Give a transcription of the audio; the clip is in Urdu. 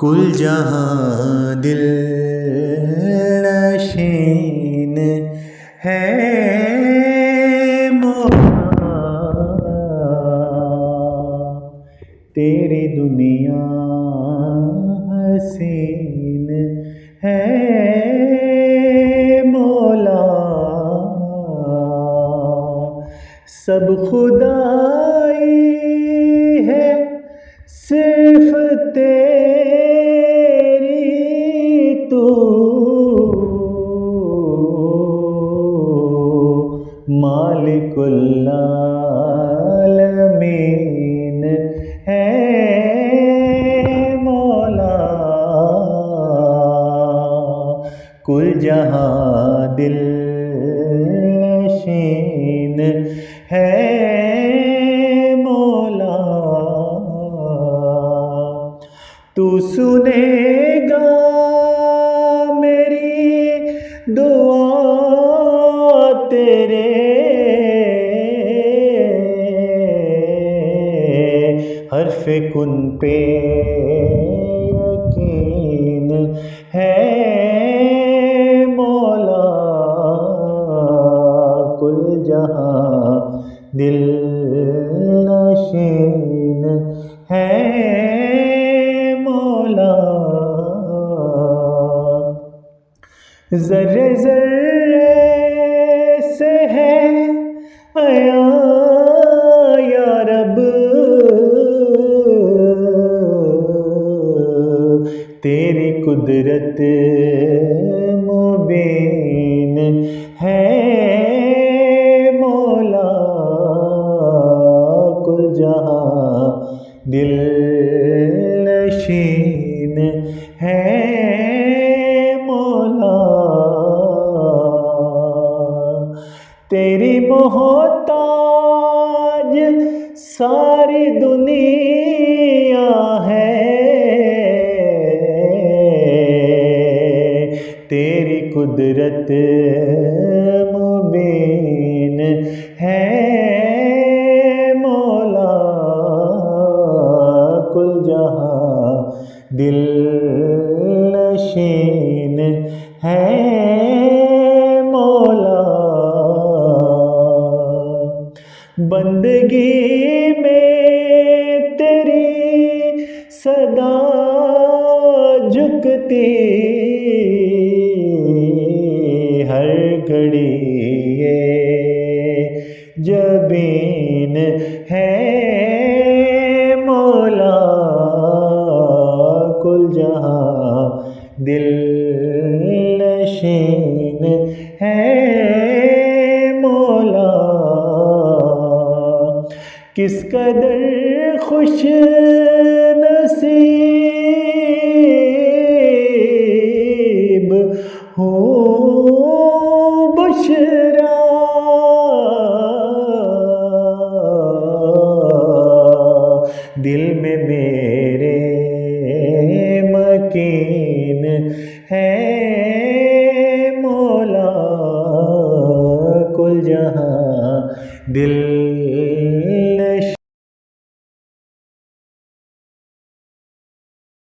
کل جہاں دل نشین ہے مولا، تیری دنیا حسین ہے مولا، سب خدائی ہے صرف تیری، تو مالک العالمین ہے مولا، کل جہاں دل نشین ہے مولا، تو سنے گا میری دعا تیرے حرف کن پہ یقین ہے مولا، کل جہاں دل نشین ہے مولا، ذرے ذرے سے ہے عیاں یا رب تیری قدرت مبین ہے مولا، کل جہاں دل نشین ہے مولا، تیری محتاج ساری دنیا ہے، تیری قدرت مبین ہے مولا، کل جہاں دل نشین ہے مولا، بندگی میں تیری صدا جھکتی ہر گھڑی یہ جبین ہے مولا، کل جہاں دل نشین ہے مولا، کس قدر خوش نصیب ہوں بشرا دل میں میرے مکین ہے مولا، کل جہاں دل